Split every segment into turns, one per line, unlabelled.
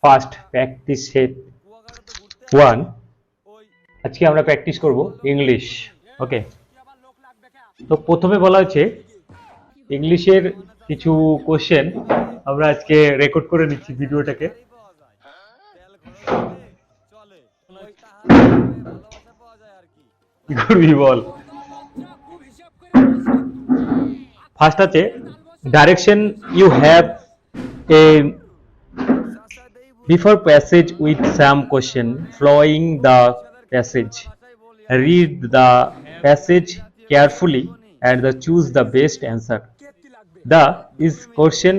First practice set 1। আজকে আমরা practice করব ইংলিশ। ওকে, তো প্রথমে বলা হচ্ছে ইংলিশের কিছু কোশ্চেন আমরা আজকে রেকর্ড করে নিচ্ছি ভিডিওটাকে। কি করবি বল। ফার্স্ট আছে direction you have a before passage with some question following the passage. Read the passage carefully and choose the best answer. The is question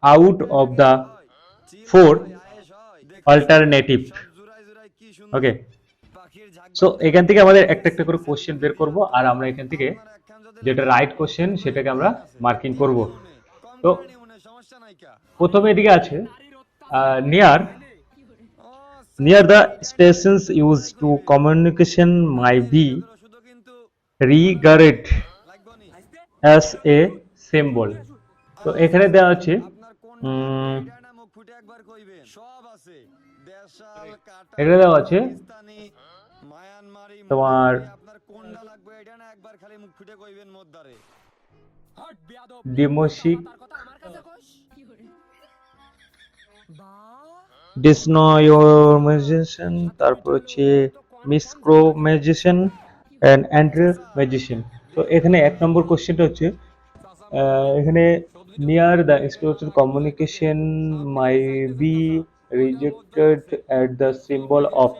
out of the 4 alternative. Okay, so এখান থেকে আমাদের একটা একটা করে question বের করব আর আমরা এখান থেকে যেটা রাইট কোশ্চেন সেটাকে আমরা মার্কিং করব। তো প্রথমে এদিকে আছে near the stations used to communication might be regarded as a symbol. তো এখানে দেওয়া আছে এখানে দেওয়া আছে তোমার ডিমোসিক ডিসনোয়োমাইজেশন, তারপর হচ্ছে মিসক্রোমাইজেশন এন্ড অ্যান্ড্রোমাইজেশন। তো এখানে এক নম্বর কোশ্চেনটা হচ্ছে এখানে near the institution communication my be rejected at the symbol of.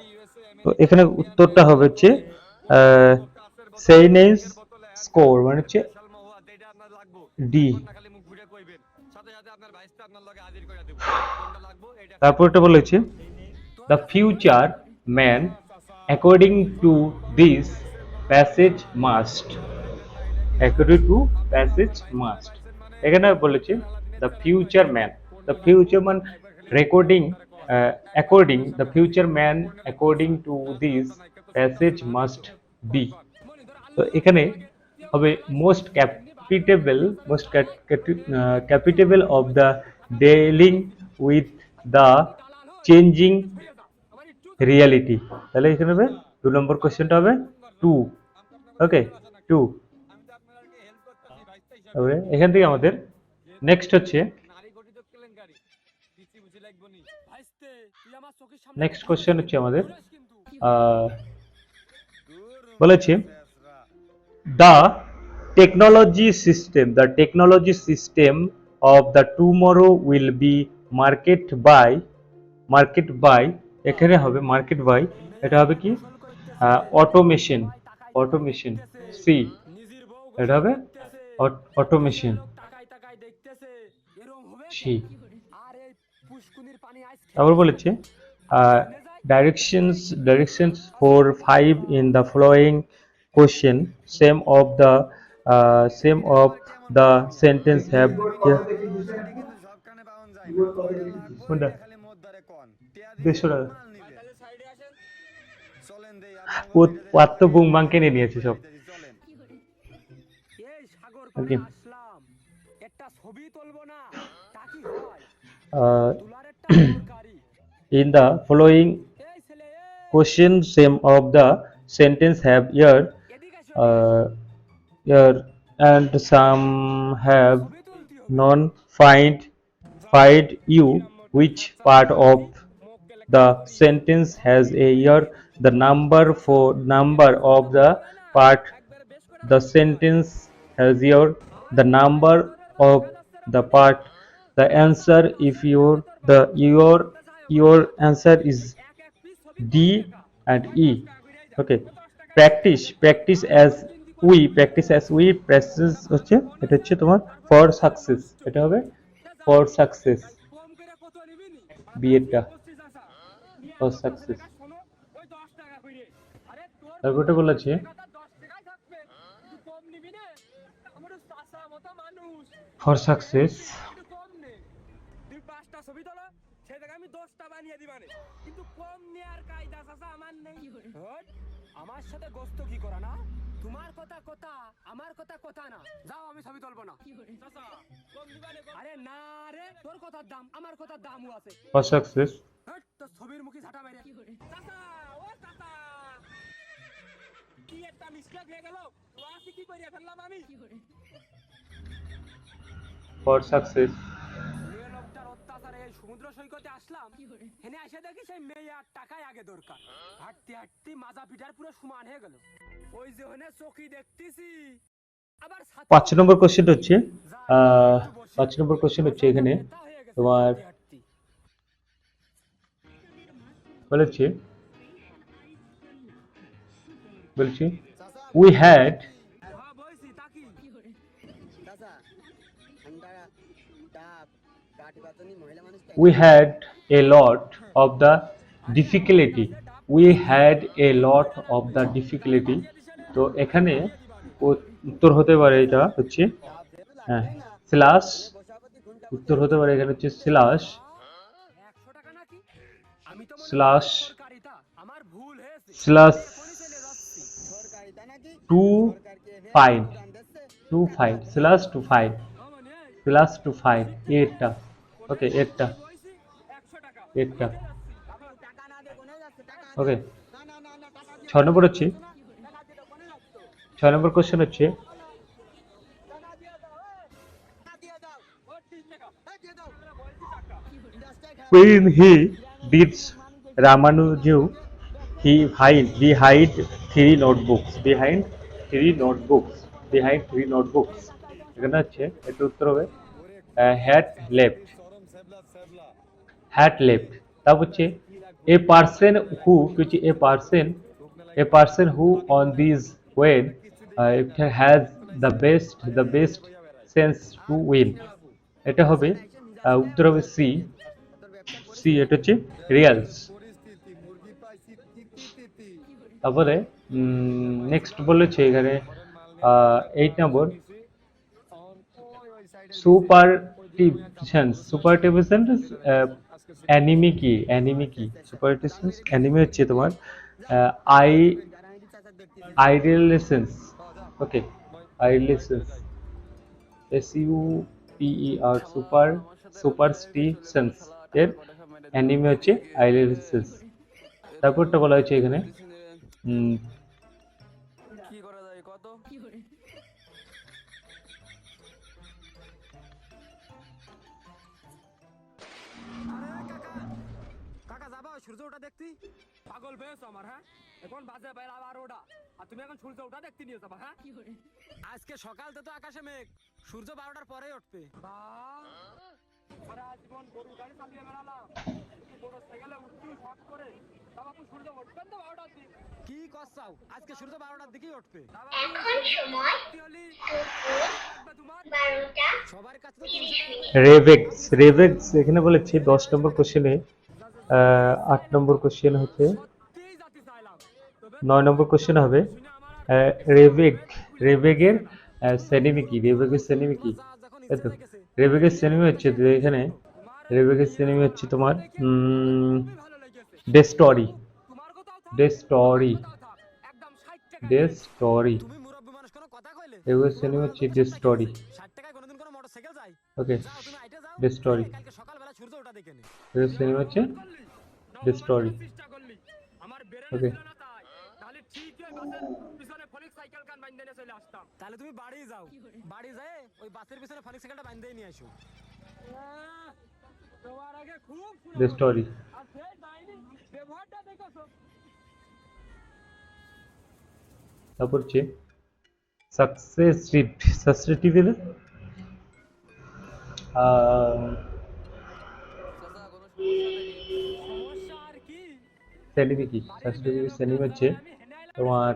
তো এখানে উত্তরটা হবে হচ্ছে সেইনেস স্কোর, মানে হচ্ছে ডি। তারপরটা বলেছে the future man according to this passage must, according to passage must. এখানে বলেছে the future man, the future man recording according, the future man according to this passage must be. তো এখানে হবে most capable of the dealing with the changing reality। তাহলে এখানে হবে 2 নম্বর কোশ্চেনটা হবে 2। ওকে, 2। তারপরে এখান থেকে আমাদের নেক্সট হচ্ছে নেক্সট কোশ্চেন হচ্ছে আমাদের বলেছে the technology system of the tomorrow will be market by এখানে হবে মার্কেট বাই, এটা হবে কি অটোমেশন সি, এটা হবে অটোমেশন সি। তারপর বলেছে directions for 5 in the following question, same of the sentence have পাত্র বুংবাংকে নিয়ে নিয়েছে সব। In the following question, same of the sentence have here and some have non find you which part of the sentence has a year, the number of the part the sentence has year, the number of the part the answer if your answer is D and E. Okay, practice as we practice হচ্ছে এটা হচ্ছে তোমার for success, এটা হবে for success B এরটা for success। তারপরটা বলেছে for success
সেই জায়গায় আমি 10টা বানিয়ে দিবানে, কিন্তু কম নেয়ার কায়দা চাচা আমার নেই। হট, আমার সাথে গোস্ত কি করা না? তোমার কথা কথা, আমার কথা কথা না। যাও, আমি ছবি তুলবো না। চাচা কম দিবানে? আরে না রে, তোর কথার দাম আমার কথার দামও আছে।
For success,
হট, তোর ছবির মুখে ঝাঁটা মেরে। চাচা, ও চাচা, কি একটা মিস্টেক হয়ে গেল। ওয়াসি কি করিয়া ফেললাম আমি?
for success,
মেয়ে লোকটার অত্যাচারে এই সমুদ্র সৈকতে আসলাম। হেনে এসে দেখি সেই মেয়ে আর টাকাই আগে দরকার। হাঁটতে হাঁটতে মাজা পিঠার পুরো সমান হয়ে গেল। ওই যে হেনে চকি দেখতেছি, আবার
5 নম্বর কোশ্চেন হচ্ছে 5 নম্বর কোশ্চেন হচ্ছে এখানে তোমার বলেছে বলছি we had
হ্যাঁ বইছি তাকি
চাচা আমরা ডাব কাটি বাতনি মহিলা মানুষ
we had a lot of the difficulty we had a lot of the difficulty তো এখানে উত্তর হতে পারে এটা হচ্ছে
ডাব যেহেতু
হ্যাঁ
লাগবেই না
স্ল্যাশ
বসাবতি ঘন্টা
উত্তর হতে পারে এখানে হচ্ছে স্ল্যাশ
100 টাকা নাকি? আমি তো মনে
স্ল্যাশ
সরকারিতা, আমার ভুল হয়েছে।
স্ল্যাশ
এখনই চলে যাচ্ছি।
সরকারিতা নাকি
টু
সরকারকে এনে
ফাইন
অনুদান দিচ্ছে
two fine slash two fine
মানে
প্লাস টু ফাইন এটা ওকে এটা
বইছি 100 টাকা।
এটা
বাবু টাকা না দিয়ে কোনে যাচ্ছে টাকা
ওকে
না না না না টাকা দিয়ে
6 নম্বর হচ্ছে
টাকা দিয়ে কোনে যাচ্ছে
6 নম্বর কোশ্চেন হচ্ছে
টাকা দিয়ে দাও টাকা দিয়ে দাও
ও 30 টাকা।
এই দিয়ে দাও
বইছি টাকা।
দশটাই খাও
when he did Ramanuju he hide three notebooks behind three notebooks এখানে হচ্ছে এটা উত্তর হবে had left তারপর হচ্ছে a person who which a person who on these when it has the best sense to win এটা হবে উত্তর হবে সি সি এটা হচ্ছে রিয়ালস তারপরে নেক্সট বলেছে এখানে 8 নম্বর সুপারটিভিশন অ্যানিমি কি সুপারটিভিশন অ্যানিমি হচ্ছে তোমার আই আইডিয়ালেসেন্স ওকে আইডিয়ালেসেন্স SUPER সুপারস্টিশনস এর অ্যানিমি হচ্ছে আইডিয়ালেসেন্স তারপরটা বলা হয়েছে এখানে
কি করা যায় কত? কাকা যাবা সূর্য ওঠা দেখতি? পাগল বেশ আমার, হ্যাঁ এখন বাজে বেলা 12টা আর তুমি এখন সূর্য ওঠা দেখতে নিয়ে যাবা? হ্যাঁ আজকে সকাল তো আকাশে মেঘ, সূর্য 12টার পরেই উঠবে। সারা জীবন গরু গাড়ি চালিয়ে বেড়ালাম, মোটর সাইকেলে উঠতে শখ করে, বাবা সূর্য উঠবেন তো 12টার দিক। কি করছাও? আজকে সূর্য 12টার দিকেই উঠবে।
এখন সময়
তোমার
12টা
সবার কাছে তো 300 টাকা।
রেভেক্স এখানে বলেছে 10 নম্বর কোশ্চেনে 8 নম্বর কোশ্চেন হচ্ছে
সত্যিই জাতি চাইলাম, তবে
9 নম্বর কোশ্চেন হবে
শুনে আমার
রেভেগের সেনিমি কি রেভেগের সেনিমি কি এই তো রেভেগের সেনিমি হচ্ছে যে এখানে রেভেগের সেনিমি হচ্ছে তোমার
ভালো লেগেছে।
ডেস্টরি
তোমার কথাও থাক,
ডেস্টরি
কথাও থাক, একদম 60 টাকা।
ডেস্টরি
তুমি মুরব্বি মানুষ কোনো কথা কইলে?
রেভেগের সেনিমি হচ্ছে ডেস্টরি
60 টাকায় কোনোদিন কোনো মোটরসাইকেল যায়?
ওকে
যাও তুমি আইটা যাও,
ডেস্টরি
কালকে সকালবেলা সূর্য ওঠা দেখে নে।
রেভেগের সেনিমি হচ্ছে ডেস্টরি
চেষ্টা করলি, আমার বেরেনে
ওকে
ছিল না তাই, তাহলে ঠিকই বাসের পিছনে ফলিক সাইকেল কান বাইন্ধে নিয়ে চলে আসতাম। তাহলে তুমি বাড়ি যাও, বাড়ি যায় ওই বাসের পিছনে ফলিক সাইকেলটা বাইন্ধে নিয়ে আসো। তোমার আগে খুব শুনে
ডেস্টরি
আর সেই ডাইনি ব্যবহারটা দেখছো?
তারপর হচ্ছে সাকসেসিভ দিলে
সমস্যা আর কি?
সেনিমি কি সাকসেসিভ সেনিমি হচ্ছে তোমার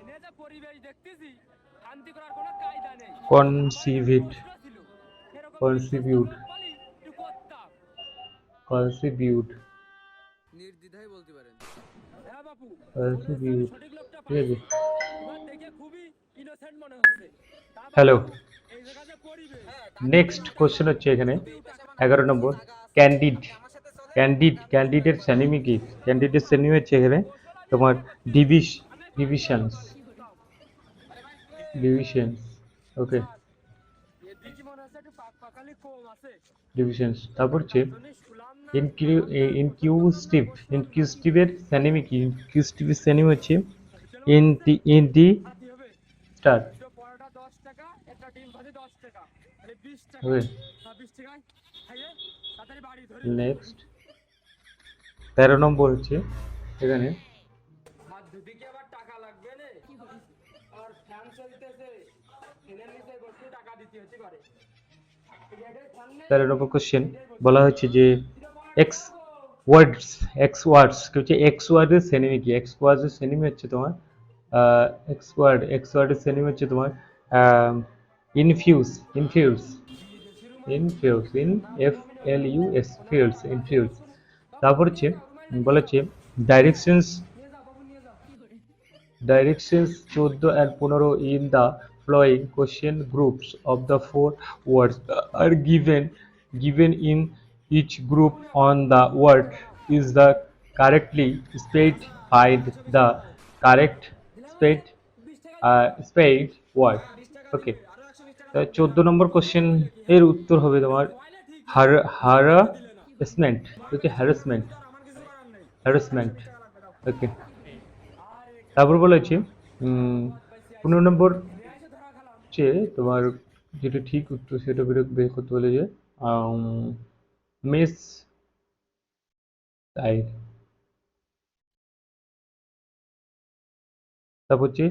এনে যে পরিবেশ দেখতেছি, শান্তি করার কোনো কায়দা নেই।
কনসিভিট
ছিল এরকম
কনসিভিউট
বলি একটু করতাম।
কনসিভিউট
নির্দ্বিধায় বলতে পারেন
হ্যাঁ বাপু,
কনসিভিউট
সঠিক লোকটা
ঠিক আছে
তোমার দেখে খুবই ইনোসেন্ট মনে হচ্ছে।
হ্যালো
এই জায়গাতে পরিবেশ
নেক্সট কোশ্চেন হচ্ছে এখানে 11 নম্বর ক্যান্ডিড ক্যান্ডিডের স্যানিমি কি? ক্যান্ডিডের স্যানিমি হচ্ছে এখানে তোমার ডিভিশনস ডিভিশনস ওকে
এদিকে মনে হচ্ছে একটু পাকালি কম আছে
ডিভিশনস। তারপর হচ্ছে
জন্য শুলাম না
ইনকিউজিটিভের স্যানিমি কি? ইনকিউজিটিভের স্যানিমি হচ্ছে ইনটি
হাতি হবে
স্টার
দুটো পরোটা 10 টাকা একটা ডিম ভাজি 10 টাকা তাহলে 20 টাকা
ওকে
20 টাকায় খাইয়ে তাড়াতাড়ি বাড়ি ধরে
নেক্সট 13 নম্বর হচ্ছে এখানে
হাত ধুতে কি আবার টাকা লাগবে না আর ফ্যান চলতেছে ফ্যানের নিচে বসে টাকা দিতে হচ্ছে করে এটাই ফ্যান নেই
13 নম্বর কোশ্চেন বলা হচ্ছে যে এক্স ওয়ার্ডস কি হচ্ছে এক্স ওয়ার্ডের স্যানিমি কি? এক্স ওয়ার্ডের স্যানিমি হচ্ছে তোমার এক্স ওয়ার্ডের স্যানিমি হচ্ছে তোমার infuse infuse infuse in F L U S fuse infuse. তারপর হচ্ছে বলা হচ্ছে directions Directions 14 and 15 in the following question groups of the 4 words are given in each group on the word is the correctly spelled find the correct spelled word okay 14 number question এর উত্তর হবে তোমার harassment harassment harassment ওকে। তারপর বলেছে 15 নম্বর হচ্ছে তোমার যেটা ঠিক উত্তর সেটা বের করতে বলে যে মিস টাইড। তারপর হচ্ছে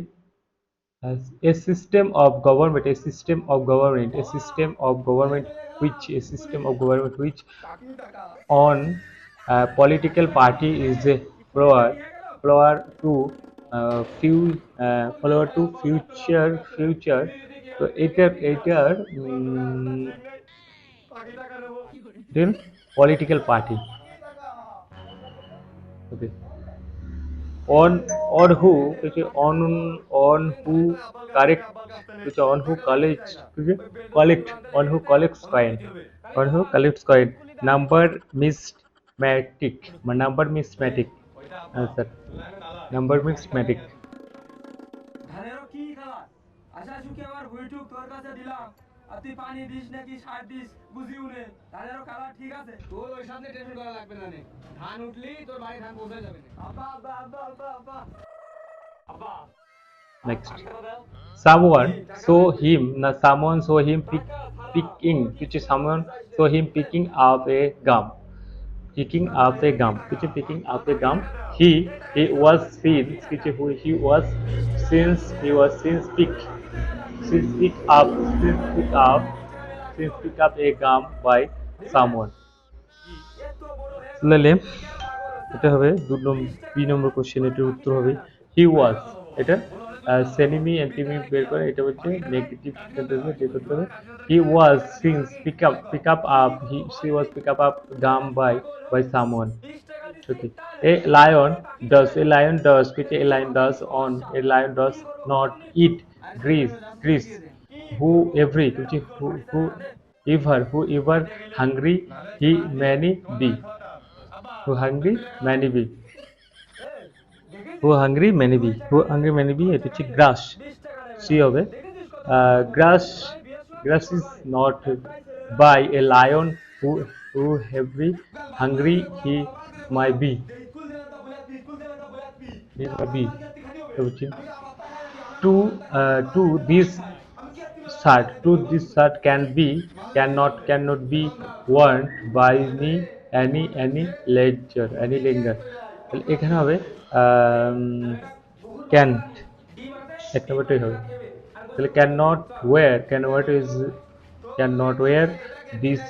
a system of government which on political party is a flower to future তো এটার political party okay on or who which is on who correct which on who collects coin number mismatic answer number mismatic
ধানেরও কি খাবার আশা সুখে আবার হুইটুক তোর কাছে দিলাম আর তুই পানি দিস নাকি সার দিস বুঝিও নে ধানেরও কালার ঠিক আছে তোর ওই সামনে টেনশন করা লাগবে না নে ধান উঠলি তোর বাড়ি ধান পৌঁছে যাবে না আব্বা আব্বা আব্বা আব্বা আব্বা আব্বা
next someone saw him picking which is someone saw him picking up a gum which is picking up a gum he was seen which is he was seen pick up a gum by someone তাহলে এটা হবে 2 নম্বর question এটার উত্তর হবে he ওয়াজ এটা সেনিমি অ্যান্টিমি বের করে এটা হচ্ছে নেগেটিভ সেন্টেন্সে বের করতে হবে he was since pick up she was pick up gum by someone okay a lion does not eat grease whoever hungry he many be who hungry many be who hungry many be এটা হচ্ছে গ্রাস C হবে গ্রাস is not by a lion who hungry he might be এটা হচ্ছে to this shirt cannot be worn by any lenger তাহলে এখানে হবে can এক নম্বরটাই হবে তাহলে cannot wear this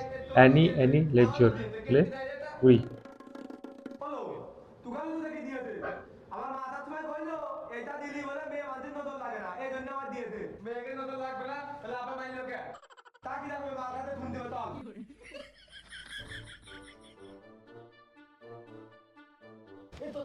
any leisure তাহলে উই
তুগাল থেকে দিয়েছে আমার মাথা তোমায় কইলো এটা দিলি বলে মেয়ে মাঝে নজর লাগে না এই জন্য আমার দিয়েছে মেয়েকে নজর লাগবে না তাহলে আবার মাইলো কে তাকি রাখবে মাথাতে শুনতে হতো এই তো